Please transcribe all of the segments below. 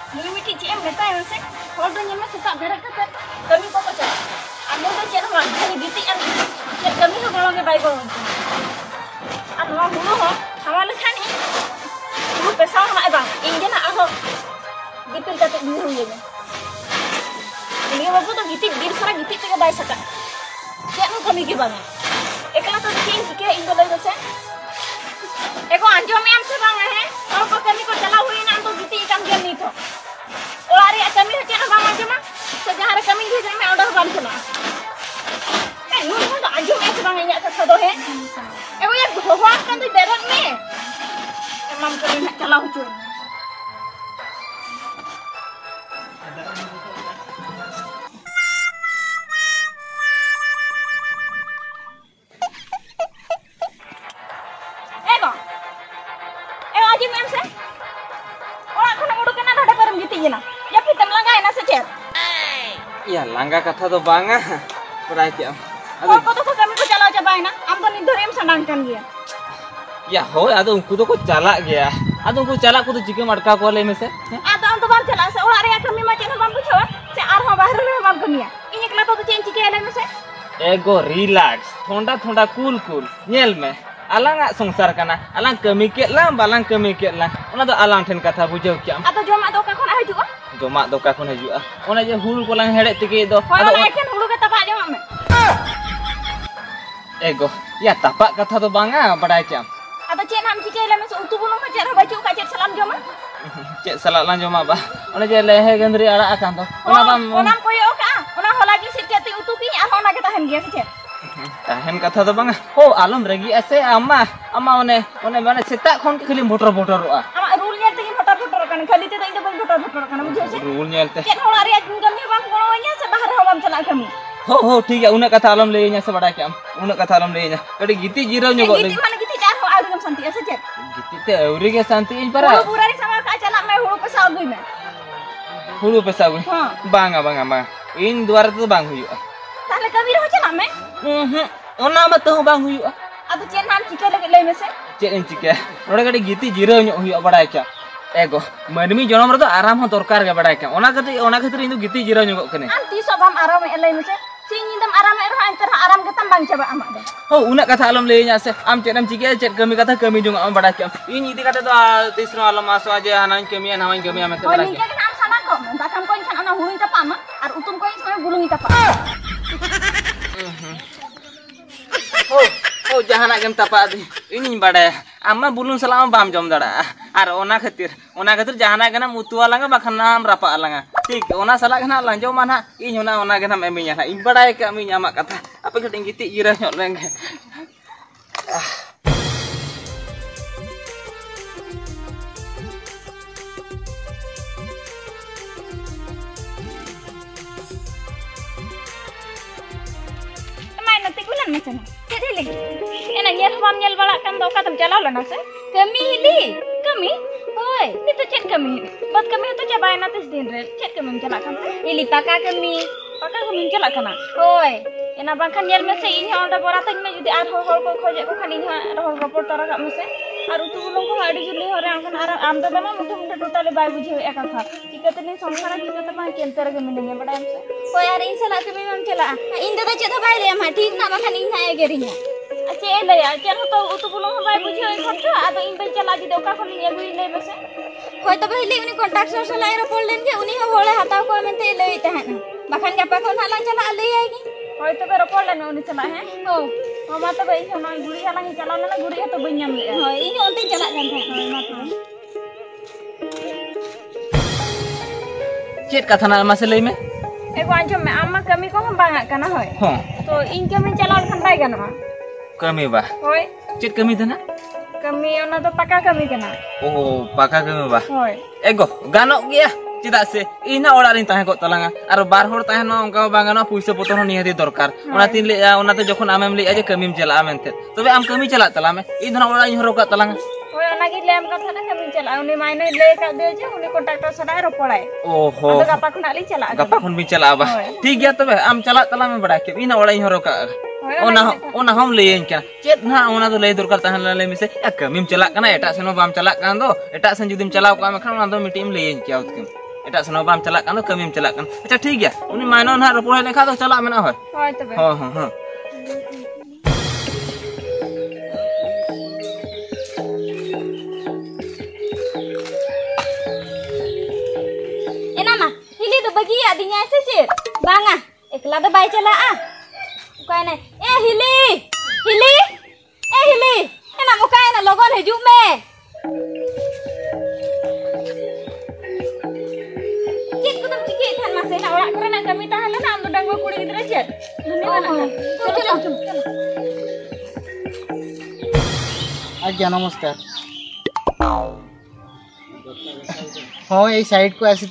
Ini mesti cem betul ya sih. Kalau dia nyampe suka berak kata kami kok cak. Anu tu cem orang hari gitu kan. Cek kami tu kalau ke baik orang. Anu hulu ho, sama lekan ni. Hulu pesau sama abang. Ini nak aku gitu kata dulu ya. Ini bapak tu gitu dir sara gitu tu ke baik sakit. Cek nu kami ke bang. Ekala tu cem sikit ini boleh tu sih. Eko anjom em se bang है और को कमी को चला हुई ना तो गीती काम गेम नहीं तो ओलारी कमी हो चेना बang anjom से जहां रे कमी ही में ऑर्डर बन चला ए नु तो anjom em se bang nya कथा दो है एको ये भगवान का तो बेरन में एमम कमी चला हो चुन Ya langga kata tu banga, berai kiam. Kau tu kami ko chala cabai na, am to nidhar em sanangkan gaya. Ya ho, ado unku tu ko chala gaya. Ado unku chala ko tu jike madka ko le mese. Ado am to bang chala se orak re kami macam bang buchawa, se arho bahar re bang kami ya. Ini kela to change ke le mese. Ego relax, thonda cool, nyel me. Alang ak songsar kana, alang kami ke lang, balang kami ke lang. Ona tu alang ten kata bujau kiam. Ado joma do ka kon ai juga. Jomak doka kon hajua. Ona je hulu ko lang heret tike do. Ado eken hulu ka tapak joma me. Ego, ya tapak kata tu banga berai kiam. Ado cek nam cike le mese utu bulung ka cek baju ka cek salam joma. Cek salat lang joma ba. Ona je lehe gendri ara akan to. Ona bam. Ona koyo ka. Ona holagi setiap utu ki ar ona ka tahan dia cek. Tahan kata tu banga. Oh alam ragi ase amma one mana setak kon khali motor roa. Ama rule nya tegi motor kan khali te inde bang motor kan mujhe se. Rule nya te. Cek holari kami bang kononya se bahar hawam chala kami. हो ठीक है उन्हें कथा आलम ले nya se bada kiam उन्हें कथा आलम ले nya कड़ी गीती जीरो nya गीती माने गीती जार हो आउरी गम शांति ऐसे चेक गीती ते आउरी के शांति इन पर पूरा री sama का चला मैं हुड़ू पे सागुई में हुड़ू पे सागुई बांगा इन द्वारा तो बांग हुई ताले कबीर हो चला मैं ओना मत हो बांग हुई अब चेक नाम चिके लगे ले में से चेक इन चिके नोडे कड़ी गीती जीरो nya हुई बड़ा क्या एगो मनमी जनम रे तो आराम हो दरकार के बड़ा क्या ओना खातिर इन गीती जीरो nya कने आम ती सब हम आराम ले में से सिंगिदम आराम ero antar aram ketam bang coba amak deh. Oh, una kata alam lenya se am cedam cike ced kami kata kami juga am bada kiam. Ini idi kata to tisro alam aso aja hanan kami hawan kami am bada. Oh, ini kan am sana kok. Tak kam koin kan ana hulung tapa ama ar utum koin sama bulung tapa. Oh, jahan agam tapa di. Ini bada. Amma bulung selama bam jom dada. Ar ona khatir jahan agana mutua langa bakhan nam rapa langa. ठीक ओना सला गना लंजो माना इन ओना गना एमिया ना इन बड़ाय के अमी आमा कथा आपे कटिंग गीती इरा ᱧᱚᱜ लेंगे main nanti bulan macam jadi lagi enak nyel bam nyel balak kan do katam chala lana se kami li kami Oi, itu cek kami. Buat kami itu coba nanti sedin red. Cek kami mencelak kan? Ini pakak kami mencelak kan? Oi, ena bangkan nyel mese ini orang dah beratang me jadi arho hol ko khojek ko kan ini arho rapor tara kak mese. Aru tu bulung ko adi juli orang kan aram am to bana mutu total bai bujhe eka kha. Jika tini samsara kita to bang kenter kami nenge bada mese. Oi, are in salah kami mencelak. Inde to cek to bai le ma ठीक ना बखन इन है गेरिया. अच्छा ले या चल तो उतु बुलुंग bye बुझे खर्चा आदो इन बे चला जी दोका खन एगुई ले बसे होय तो पहले उनी कांटेक्ट से लाई रोपल लेन के उनी होले हताव को मेनते ले तहन बखन गपा को नाला चला ले आएगी होय तो रोपल लेन उनी चला है हो मा तो बई हम गुड़ी हला ही चला ना गुड़ी तो बई नाम ले होय इन ओंते चला गन था मा तो चेत कथा ना मासे लई में एगो आंजम में आमा कमी को हम बांगा कना होय तो इन के में चला खन बाय गनवा kami bah. Hoi. Cit kami tu na? Kami ona tu pakak kami kena. Oh, pakak kami bah. Hoi. Ego, ganok gya. Tidak se. Ina orang rin tahan kok talanga. Aro bar hor tahan no engkau bangano puisa potong ni hati dorkar. Ona tin le, ona tu jokon amem le aja kami mencela amen ter. Tapi am kami cela talame. Ina orang yang horokat talanga. Hoi, ona ki lem kata na kami cela. Uni main le kat dia je. Uni kontraktor sana ropolai. Oh ho. Ada kapak nak li cela. Kapak pun mencela abah. Tiga tu am cela talame berakhir. Ina orang yang horokat. Ona हम ले क्या चेत ना ओना तो ले दरकार तहन ले मिसे या कमीम चला कना एटा सेनो बाम चला कान दो एटा सेन जुदिम चलाव का मखन ओना दो मिटीम ले क्या उतके एटा सनो बाम चला कान कमीम चला कान अच्छा ठीक गया उनी माइनो ना रपोड़ हे लेखा तो चला मेना होय होय तबे हां हां हां एना मा हिली तो बगी आदिnya से चेर बांगा एकला तो बाय चला आ काय नै ए हिली हिली ए हिली एना मुकाय ना लगन हिजु में चेत को तुम चिके थान मासे ना ओड़ा करे ना कमी ताहले ना आम तो डांगो कुड़ी गिदरा चेत चलो चलो आज्ञा नमस्कार हाँ ये साइड को आसी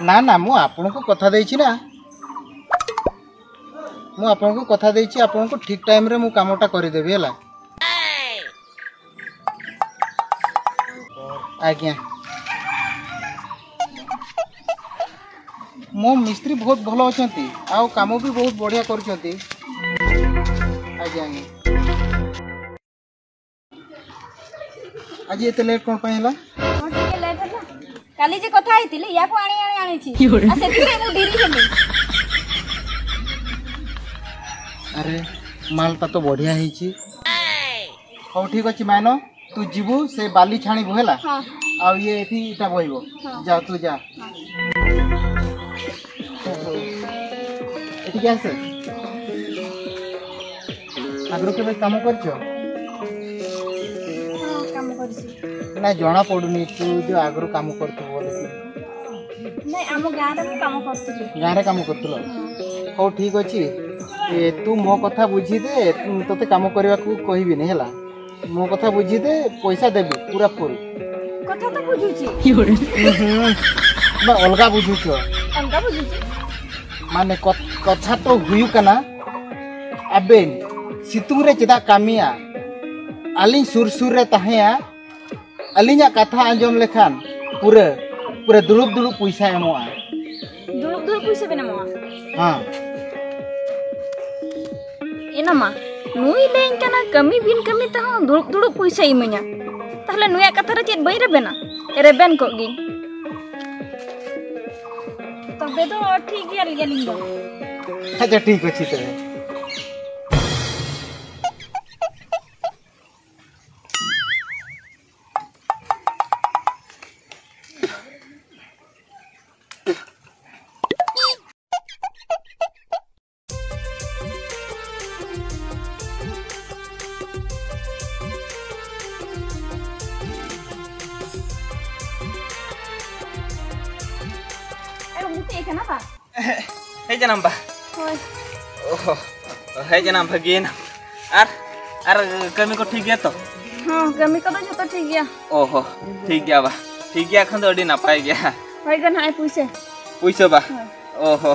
ना ना मु आपन को कथा देछि ना मु आपन को कथा देछि आपन को ठीक टाइम रे मु कामटा करि देबी हला आज्ञा मो मिस्त्री बहुत भलो अछंती आ काम भी बहुत बढ़िया करछंती आज्ञा आज एते लेट कोन पहिला हां ठीक है लेट हला काली जे कथा आइतिले या को आणी छी आ सेतिरे मु डिरी हेली अरे मालटा तो बढ़िया ହେଇଛି ହଉ ଠିକ ଅଛି ମାଇନ तू जीवु से बाली छाणी बहेला हां आ ये एथि इटा बहिबो जा तू जा एथि क्या से आगरो के काम करछो हां काम करसी ना जना पडुनी तू जो आगरो काम करतो बोले नहीं आम गाँ रे काम करती गाँ रे काम करतलो हो ठीक अछि ए तू मो कथा बुझी दे तोते काम करबा को कहबी नहीं हला मो कथा बुझी दे पैसा देबी पूरा फुल कथा तो बुझुची मैं अलगा बुझुछो अंका बुझुची माने कथा तो हुयु कना अबेन सितुंग रे चेदा कामिया अलिन सुर सुर रे ताहेया अलिना कथा आंजम लेखान पूरा पूरा दुरुब दुरुब पैसा एमोआ दुरुब दुरुब पैसा बेना मा हां एना मा नुई लेन कना कमी बिन कमी ता दुरुब दुरुब पैसा इमanya ताहले नुया कथा रे चेद बई रे बेना रेबेन को गी तबे तो ठीक गया लिंग अच्छा ठीक अछि तबे हे जनम बा ओहो हे जनम भगिन आर कमी को ठीक गया तो हां कमी को तो जतो ठीक गया ओहो ठीक गया बा ठीक गया खन तो अडी ना पाई गया होय गन हाय पुइसे बा ओहो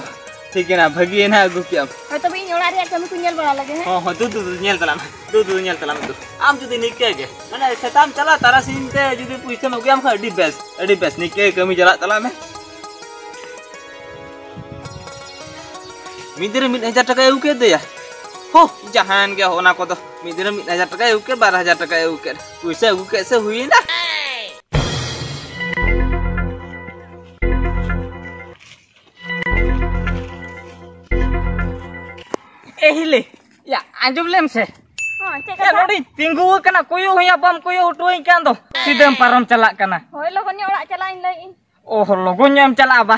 ठीक है ना भगिन ना गुकिया होय तबे इन ओड़ा रे कमी कुnyal बड़ा लगे है हां तू nyel तलाम तू nyel तलाम तू आम जुदी निके गे माने सेताम चला तारा सिन ते जुदी पुइसे न गयाम खा अडी बेस निके कमी चला तलाम मिदिर 1000 टका एउ के दया हो जहान गया होना को तो मिदिर 1000 टका एउ के 12000 टका एउ के पैसा एउ कैसे हुई ना एहिले या आंजुम लेम से हां चेक या नोडी तिंगु कना कोयो होया बम कोयो उटोई कान दो सीधम पारम चला कना होय लगन ओड़ा चला इन लई ओह लोगों एम चला बा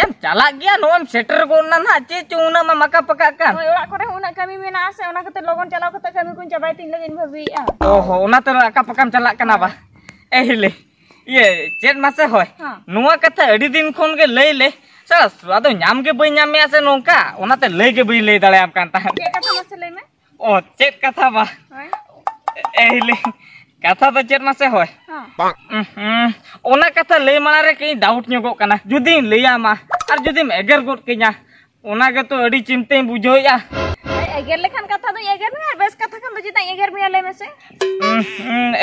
एम चला गया नोम सेटर गोना ना चे चुना मा मका पका कान होय ओड़ा करे उना कमी मेना आसे उना कते लगन चलाव कते कमी कुन चाबाई तीन लगिन भाबिया ओह उना तर अका पकाम चला कना बा एहिले ये चेट मासे होय नुवा कथा अडी दिन खोन के लई ले सर स्वादो न्याम के बई न्याम आसे नोका उनाते लई के बई लई दाले आप कान ता के कथा मासे लई में ओ चेट कथा बा होय एहिले कथा तो चेट मासे होय हां ओना कथा लई माना रे कई डाउट न्योगो कना जुदी लईया मा और जुदी एगर गोट के냐 ओना के तो अडी चिंते बुझोया एगर लेखन कथा तो एगर में बेस कथा खान तो जिता एगर में ले में से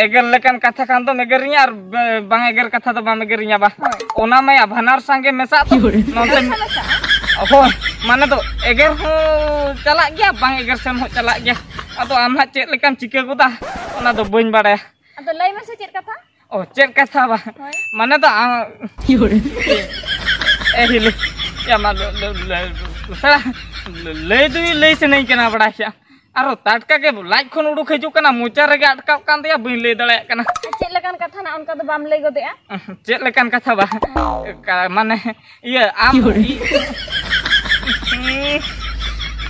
एगर लेखन कथा खान तो एगरिया और बांग एगर कथा तो बांग एगरिया बा ओना में भानार संगे मेसा तो नोते हो माने तो एगर हो चला गया बांग एगर सेम हो चला गया अतो आम हा चेत लेकन चिके गोदा ओना तो बइन बाड़े अतो लई में से चेत कथा ओ चेक कथा बा माने तो ए हिली या मा सड़ा ले से नहीं कना बड़ा क्या आरो ताटका के लाइक खन उडुक हिजु कना मोचा रे अटकाव कान दिया बइन ले दले कना चेक लेकान कथा ना उनका तो बाम लई गोदेआ चेक लेकान कथा बा माने ये आम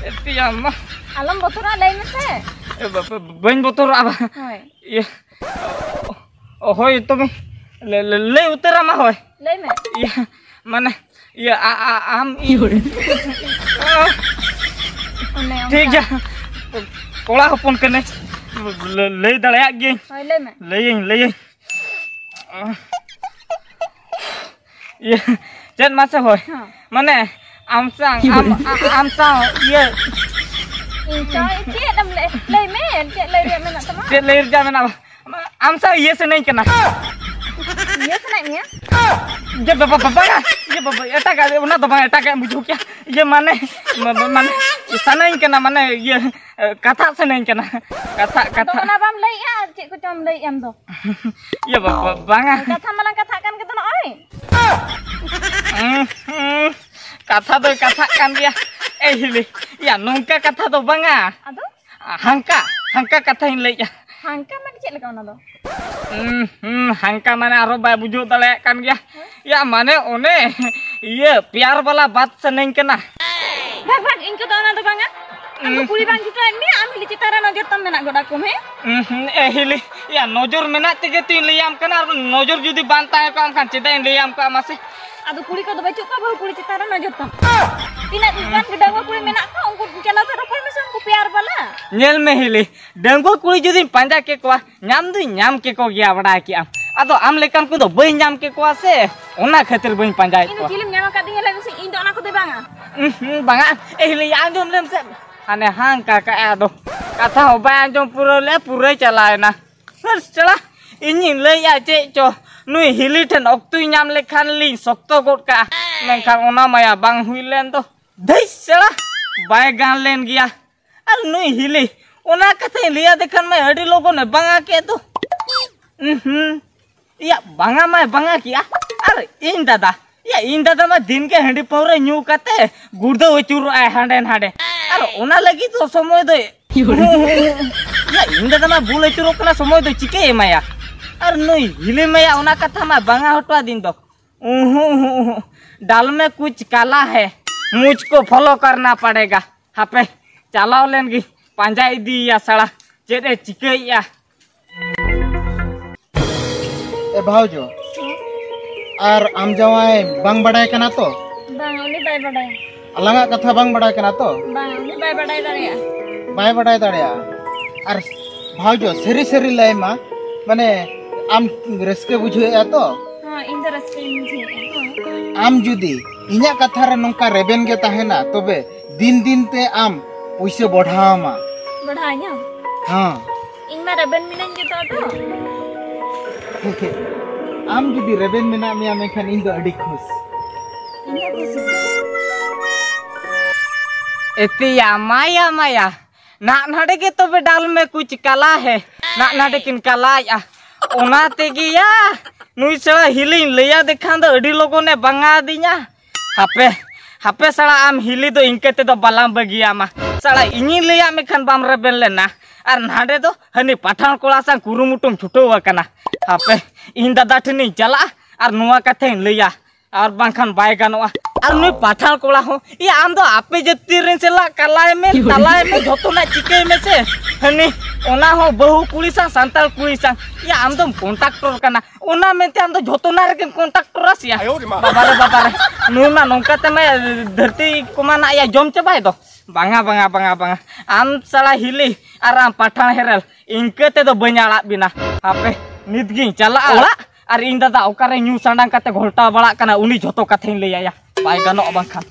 एतिया मा आलम बतरा लई में से बइन बतरा आबा होय ये होय तमे ले उतरा मा होय लई में ये माने ये आम ठीक है कोड़ा हपन कने ले दड़या गे होय लई में ले ये चेन मासे होय माने आम सांग ये इंचा चेक दम लई में चेक लई रे मेना तमा चेक ले जा मेना आम सांग ये से नहीं कना ये से नहीं ये बाबा ये बाबा एटा का उना तो एटा का बुझू क्या ये माने सनई कना माने ये कथा से नहीं कना कथा तो ना बाम लई आ चेक को तम लई एम दो ये बाबा बांगा कथा माला कथा कान के तो ओय कथा तो कथा कान गया ए हिली या नोंका कथा तो बांगा आदो हंका कथा इन लई हांका माने चेक लेका ओना दो हंका माने आरो बाय बुझू दले कान गया या माने ओने ये प्यार वाला बात से नहीं कना भाग इनको तो ओना दो बांगा हमको पूरी बांग जितो एमनी आम हिली चितारा नजर तम मेना गोडा को में ए हिली या नजर मेना तेगे तु लैयाम कना नजर जुदी बांता है काम खान चिदा लैयाम का मासे आदो कुड़ी को दो बचो का बहु कुड़ी चितारा नजर तम तिना दुकान के डंगवा कुड़ी मेना का उनको चला तो रोपड़ में से उनको प्यार वाला नेल में हिली डंगवा कुड़ी जुदी पांजा के कोआ न्याम के को गया बड़ा के आम आदो आम लेकान को दो बई न्याम के कोआ से ओना खातिर बई पांजाय इन चिलिम न्यामा का दिया लगे से इन दो ओना को दे बांगा बांगा ए हिली आंजम लेम से हाने हां का आदो कथा हो बा आंजम पूरे चलाए ना सर चला इनी लैया चे चो नुई हिली ठन अक्तु न्याम लेखान ली सख्तो गोट का मेनखान ओना माया बांग हुई लेन तो धई चला बाय गान लेन गया और नुई हिली ओना कथे लिया देखन में अडी लोगों ने बांगा के तो या बांगा मैं बांगा किया अरे इन दादा मा दिन के हंडी पौरे न्यू कते गुर्दो चुर आए हांडे अरे ओना लगी तो समय दो या इन दादा मा बुले चुरो कना समय दो चिके माया अरे नुई हिली माया ओना कथा मा बांगा हटवा दिन दो डाल में कुछ काला है मुझको फॉलो करना पड़ेगा हापे चलाओ लेंगी पांजाई दी या सड़ा चेरे चिके या ए भावजो और आम जवाय बांग बड़ाय कना तो बांग उनी बाय बड़ाय अलंगा कथा बांग बड़ाय कना तो बांग उनी बाय बड़ाय दाड़िया बाय बड़ाय दाड़िया और भावजो सरी लय मा माने आम रस्के बुझे तो हां इन द रस्के मुझे आम जुदी इना कथा रे नंका रेबेन के ताहेना तबे दिन ते आम पैसे बढ़ामा बढ़ाया हां इन मा रेबेन मिलन के तो आम जुदी रेबेन मेना मिया मेखान इन दो अडी खुश इना खुशी एतिया माया ना नाडे के तबे डाल में कुछ काला है ना नाडे किन काला या ओना तेगी या नुई सड़ा हिली लैया देखान दो अडी लोगों ने बांगा दिया हापे सड़ा आम हिली दो इनके ते दो बालाम बगिया मा सड़ा इनी लैया मेखान बाम रेबेन लेना और नाडे दो हनी पठान कोला सा कुरुमुटुम छुटो वकना हापे इन दादा ठनी चला और नुआ कथे लैया और बांखान बाय गानोआ और नुई पठान कोला हो ये आम दो आपे जत्ती रेन सेला कलाय में तलाय में झोतो ना चिके में से हनी ओना हो बहु कुड़ी सा संताल कुड़ी सा ये आम दो कॉन्ट्रैक्टर कना ओना मेंते आम दो झोतो ना रे कॉन्ट्रैक्टर रसिया बाबा रे नुना नोंका ते मैं धरती कोमाना या जम चबाय दो बांगा आम सड़ा हिली और आम पठान हेरल इनके ते दो बኛड़ा बिना हापे निदगी चला ओला और इन दादा ओकारे न्यू सांडांग काते घोलटा बड़ा कना उनी झोतो कथेन लैया बाय गानो बांखान